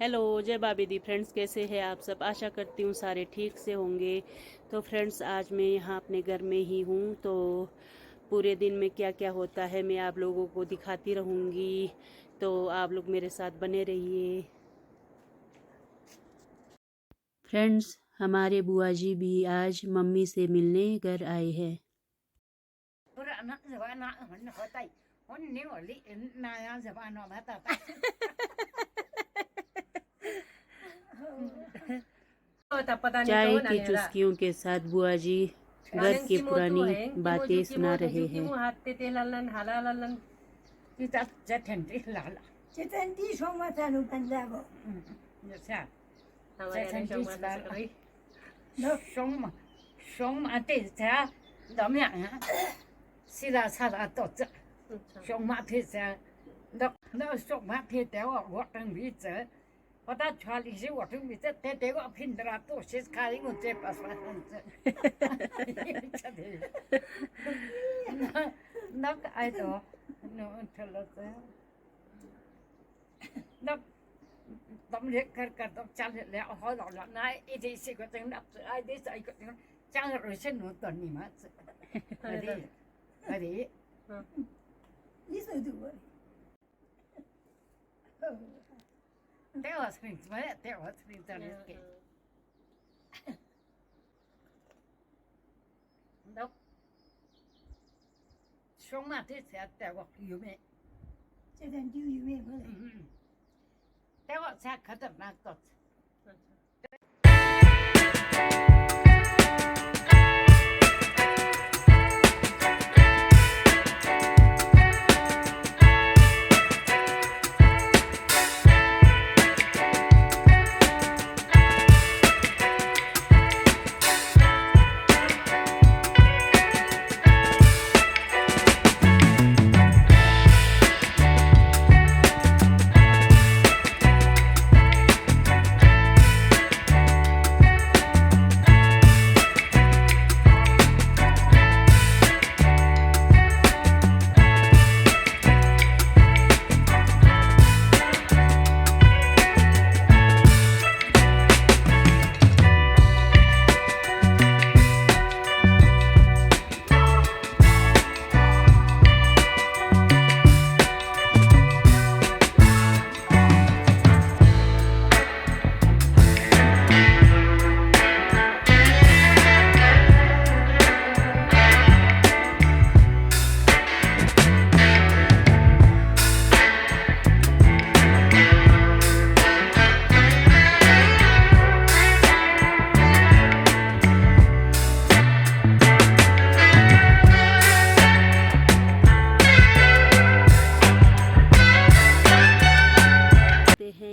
Hello, जय भाभी दी friends, कैसे हैं आप सब। आशा करती हूँ सारे ठीक से होंगे। तो फ्रेंड्स, आज मैं यहाँ अपने घर में ही हूँ। तो पूरे दिन में क्या क्या होता है मैं आप लोगों को दिखाती रहूँगी। तो आप लोग मेरे साथ बने रहिए। फ्रेंड्स, हमारे बुआ जी भी आज मम्मी से मिलने घर आए हैं। चाय की चुस्कियों के साथ बुआ जी घर की पुरानी बातें सुना रहे हैं।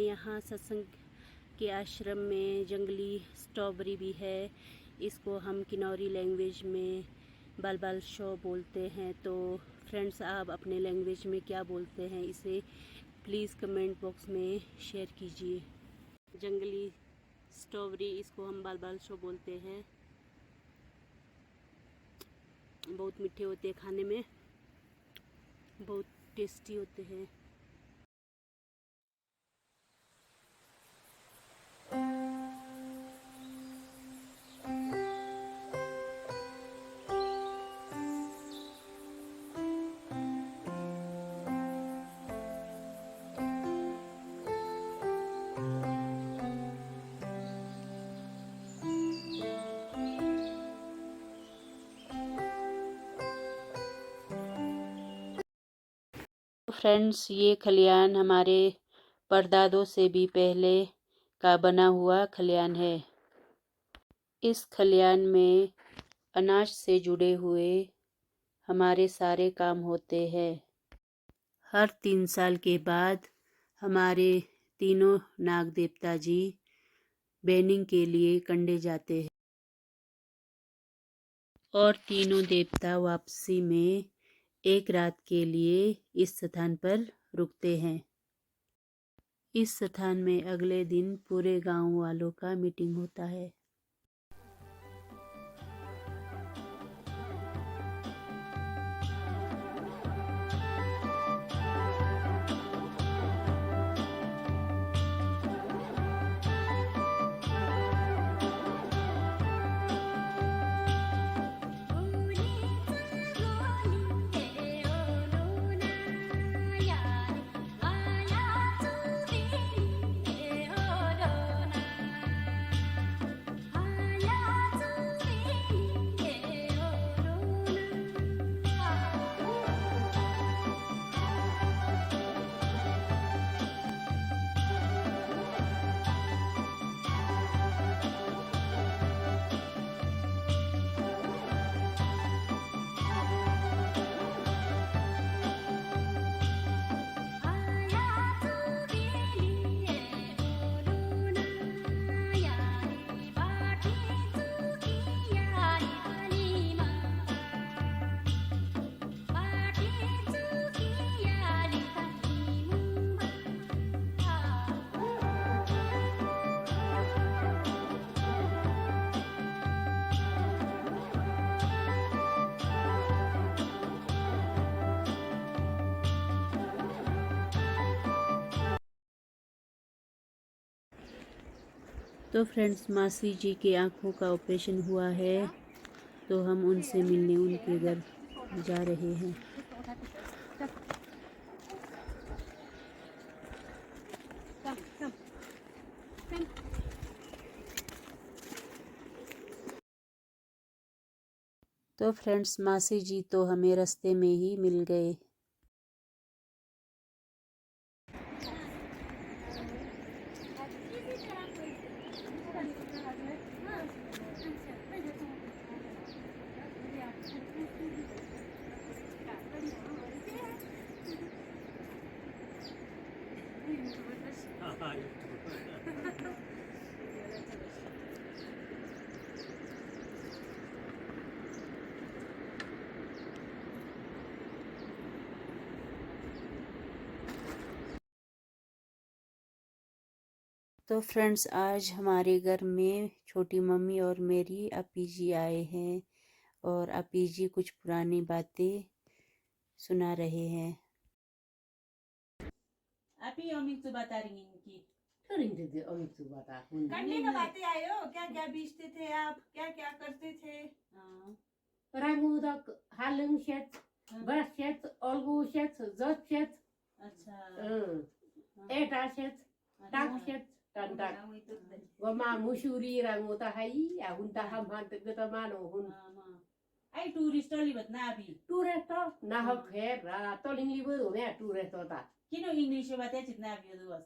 यहाँ सत्संग के आश्रम में जंगली स्ट्रॉबेरी भी है। इसको हम किन्नौरी लैंग्वेज में बाल शो बोलते हैं। तो फ्रेंड्स, आप अपने लैंग्वेज में क्या बोलते हैं इसे प्लीज़ कमेंट बॉक्स में शेयर कीजिए। जंगली स्ट्रॉबेरी, इसको हम बाल शो बोलते हैं। बहुत मीठे होते हैं, खाने में बहुत टेस्टी होते हैं। फ्रेंड्स, ये खलियान हमारे परदादों से भी पहले का बना हुआ खलियान है। इस खलियान में अनाज से जुड़े हुए हमारे सारे काम होते हैं। हर 3 साल के बाद हमारे तीनों नाग देवता जी बैनिंग के लिए कंडे जाते हैं और तीनों देवता वापसी में एक रात के लिए इस स्थान पर रुकते हैं। इस स्थान में अगले दिन पूरे गांव वालों का मीटिंग होता है। तो फ्रेंड्स, मासी जी की आँखों का ऑपरेशन हुआ है, तो हम उनसे मिलने उनके घर जा रहे हैं। तो फ्रेंड्स, मासी जी तो हमें रास्ते में ही मिल गए। तो फ्रेंड्स, आज हमारे घर में छोटी मम्मी और मेरी अपी जी आए हैं और अपी जी कुछ पुरानी बातें सुना रहे हैं। अपी अम्मी तो बता रही इनकी करने का बातें आयो, क्या क्या बेचते थे आप, क्या क्या करते थे? Rangudak, Hallenschet, Braschet, Olguschet, Zotschet, Etaschet, Takschet, Tantak. Goma Mushuri Ranguta Hai, Ahunta Hamhan, the Gutamano, Hun. I tourist वाली बत ना अभी Tureto, Nahok hair, Tolling Libu, there, Tureto. किनो इंग्लिश में बताया जितना अभी तो बस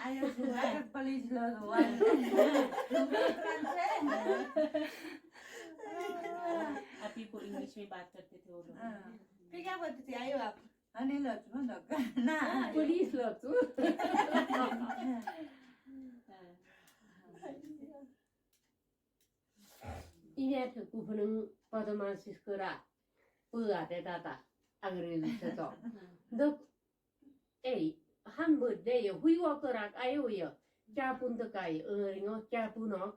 आयो सुबह पुलिस लोग अपी को इंग्लिश में बात करते थे वो लोग। फिर क्या बोलते थे? आयो आप अनिल ना Police look. Inet Kupunum, Potomansiscura, Ula de Data, Agri Sato. Look, Hamburg day, we walk around Iowa, Japun the guy, Ringo, Japuno,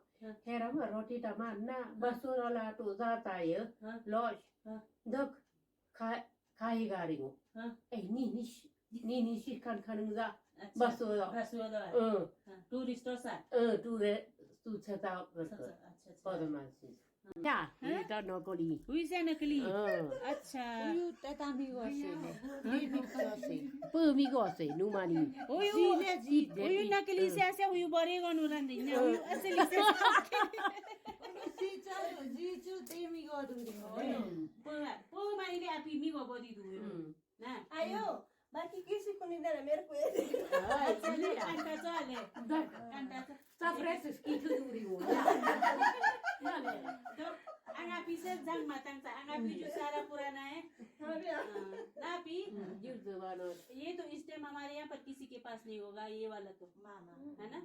Herama Rotitamana, Basura to Zatire, Lodge, Duck, Kaigaringo, Nini can Basura, tourist और साथ to set out for the masses. Yeah, you don't know Goli. हुई से नकली अच्छा ततामी वसेले Pumi gossy, no money. हुई नकली से ऐसे हुई बड़े गनु रंदी ना हुई असली से जीचू तेमी गोदुरी पो माइले अपी मी गो बडी दुयो ना आयो बाकी किसी को नहीं देना मेरे को ये चले कांटा चले कांटा Surprise is key to you. तो अंगापी से जंग मतंग सा अंगापी जो सारा पुराना है ना पी ये तो इस टाइम हमारे यहाँ पर किसी के पास नहीं होगा ये वाला तो मामा है ना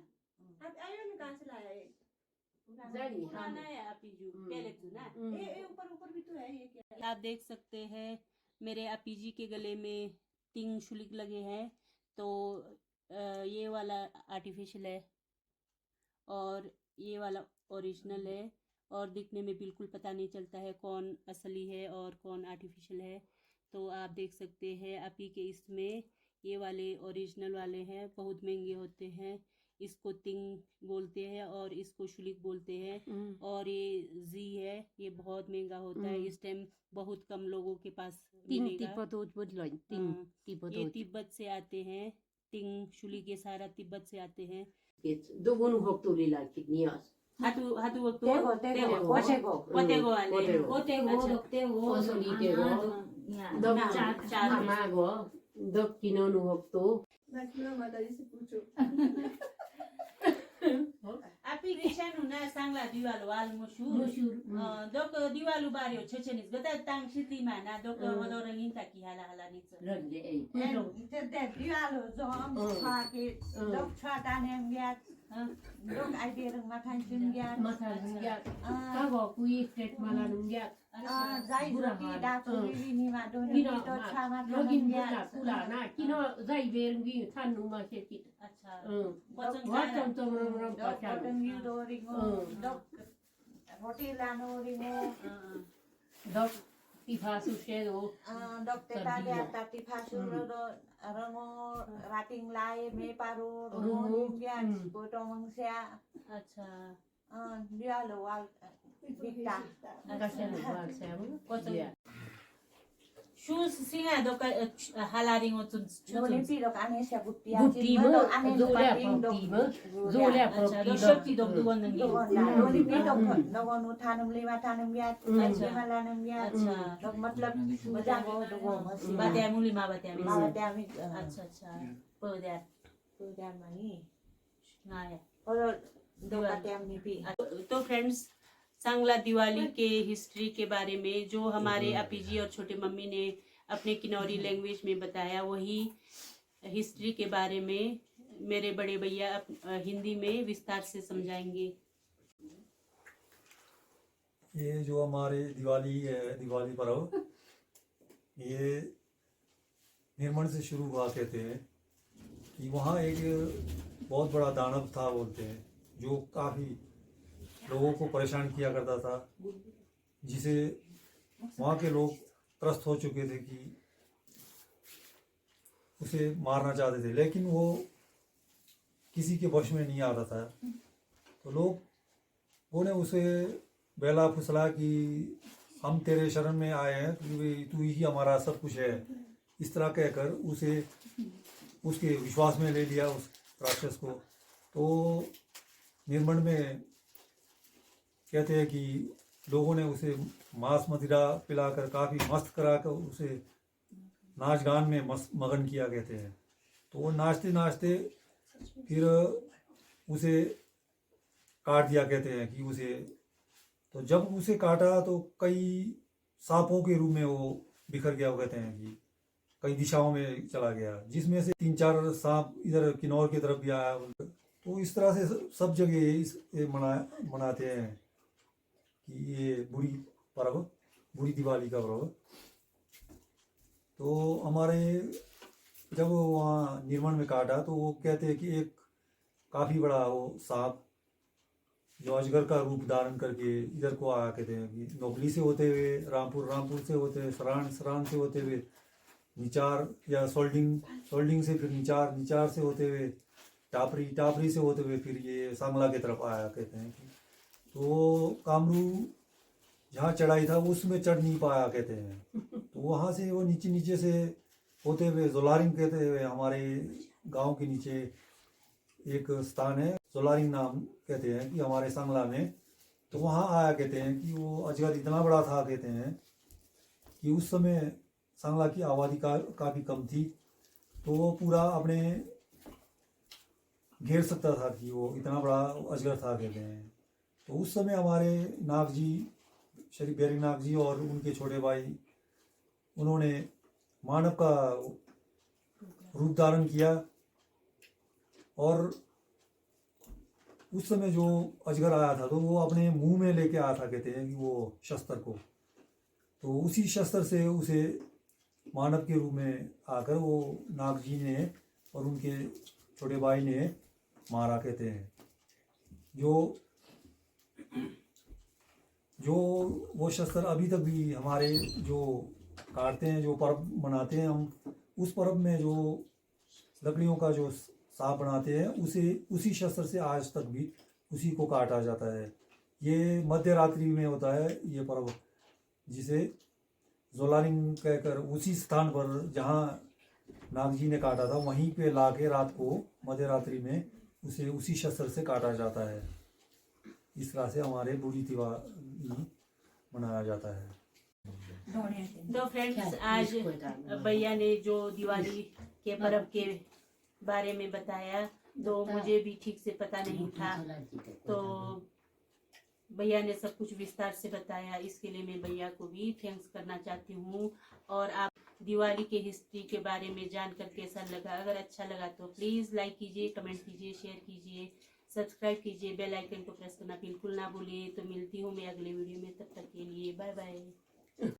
अब आयो ने कहाँ से लाया ये पुराना है अपी जो पहले तो ना ये ऊपर भी तो है ये क्या आप देख सकते हैं मेरे अपी जी के गले में 3 शुलिक लगे हैं तो ये वाला आर्टिफिशियल है और ये वाला ओरिजिनल है और दिखने में बिल्कुल पता नहीं चलता है कौन असली है और कौन आर्टिफिशियल है। तो आप देख सकते हैं अपी के इसमें ये वाले ओरिजिनल वाले हैं, बहुत महंगे होते हैं। इसको तिंग बोलते हैं और इसको शुलिक बोलते हैं और ये जी है, ये बहुत महंगा होता है। इस टाइम बहुत कम लोगों के पास मिलेगा। ये तिब्बत से आते हैं, तिंग शुलिक ये सारा तिब्बत से आते हैं। Dogon hope to relax it near us. Hatu waktu Tego Amago, Dok Kinon hope to. Application una sangla diwalu al mushur. Dok diwalu bario chechenis gata tang shiti mana dok odorangin taki hala nitsa. Diwalu zom paket dok chatan engiat dok idea matan singiat Kago kui set malanungiat. zai zaki datu ini madoni to chama Login pula na kino zai berengi tanu ma sekit. अच्छा Wacam tomrom Dok yudo ringo dok roti lano ringo Dok Tifasushedo. dokter tadi tadi fasul rongo rating lai me paru rongo indian potong mangsia अच्छा dia luar Vita Kasih luar saya. Kocok. Shoes singa do ka halaring o tun Doni piro ane sia gutia Guti mo, zulia property mo, zulia अच्छा property do mo. shakti do duwan nangi Doni piro no thanum lima thanum ya lima lanum ya अच्छा dok matlab bajago dogo masi batya muli ma batya mi bawa mi अच्छा अच्छा पौद्या udah mani ngaya kalau do katem ni pi तो friends Sangla Diwali के history के बारे में जो हमारे अपी जी और छोटे मम्मी ने अपने किन्नौरी लैंग्वेज में बताया वही हिस्ट्री के बारे में मेरे बड़े भैया हिंदी में विस्तार से समझाएंगे। ये जो हमारे दिवाली है, दिवाली पर्व ये निर्मल से शुरू हुआ कहते हैं कि वहाँ एक बहुत बड़ा दानव था बोलते हैं जो काफ़ी लोगों को परेशान किया करता था, जिसे वहाँ के लोग त्रस्त हो चुके थे कि उसे मारना चाहते थे, लेकिन वो किसी के वश में नहीं आता था। तो लोगों ने उसे बेला फुसला कि हम तेरे शरण में आए हैं, तू ही हमारा सब कुछ है, इस तरह कहकर उसे उसके विश्वास में ले लिया उस राक्षस को। तो निर्मल में कहते हैं कि लोगों ने उसे मांस मदिरा पिलाकर काफ़ी मस्त कराकर उसे नाच गान में मगन किया कहते हैं। तो वो नाचते नाचते फिर उसे काट दिया कहते हैं कि उसे, तो जब उसे काटा तो कई सांपों के रूप में वो बिखर गया, वो कहते हैं कि कई दिशाओं में चला गया, जिसमें से 3-4 सांप इधर किन्नौर की तरफ भी आया। तो इस तरह से सब जगह मनाते हैं कि ये बुरी दिवाली का पर्व। तो हमारे जब वहाँ निर्मल में काटा तो वो कहते हैं कि एक काफ़ी बड़ा वो सांप जो अजगर का रूप धारण करके इधर को आया, कहते हैं कि नोकली से होते हुए रामपुर से होते हुए सरान से होते हुए निचार या सोल्डिंग से फिर निचार से होते हुए टापरी से होते हुए फिर ये सांगला की तरफ आया, कहते हैं कि तो कामरू जहाँ चढ़ाई था उसमें चढ़ नहीं पाया, कहते हैं। तो वहाँ से वो नीचे से होते हुए जोलारिंग कहते हुए हमारे गांव के नीचे एक स्थान है, जोलारिंग नाम कहते हैं कि हमारे सांगला में। तो वहाँ आया, कहते हैं कि वो अजगर इतना बड़ा था, कहते हैं कि उस समय सांगला की आबादी काफ़ी कम थी, तो वो पूरा अपने घेर सकता था कि वो इतना बड़ा अजगर था, कहते हैं। तो उस समय हमारे नाग जी, श्री बैरी नाग जी और उनके छोटे भाई, उन्होंने मानव का रूप धारण किया और उस समय जो अजगर आया था तो वो अपने मुंह में लेके आया था, कहते हैं कि वो शस्त्र को। तो उसी शस्त्र से उसे मानव के रूप में आकर वो नाग जी ने और उनके छोटे भाई ने मारा, कहते हैं। जो वो शस्त्र अभी तक भी हमारे जो काटते हैं, जो पर्व मनाते हैं हम, उस पर्व में जो लकड़ियों का जो सांप बनाते हैं उसी शस्त्र से आज तक भी उसी को काटा जाता है। ये मध्य रात्रि में होता है ये पर्व, जिसे जोलारिंग कहकर उसी स्थान पर जहाँ नाग जी ने काटा था वहीं पे लाके रात को मध्य रात्रि में उसे उसी शस्त्र से काटा जाता है। इस तरह से हमारे बुरी दिवाली मनाया जाता है। तो फ्रेंड्स आज भैया ने जो दिवाली के पर्व के बारे में बताया तो मुझे भी ठीक से पता नहीं था, तो भैया ने सब कुछ विस्तार से बताया, इसके लिए मैं भैया को भी थैंक्स करना चाहती हूँ। और आप दिवाली के हिस्ट्री के बारे में जानकर कैसा लगा? अगर अच्छा लगा तो प्लीज़ लाइक कीजिए, कमेंट कीजिए, शेयर कीजिए, सब्सक्राइब कीजिए, बेल आइकन को प्रेस करना बिल्कुल ना भूलिए। तो मिलती हूँ मैं अगले वीडियो में, तब तक के लिए बाय बाय।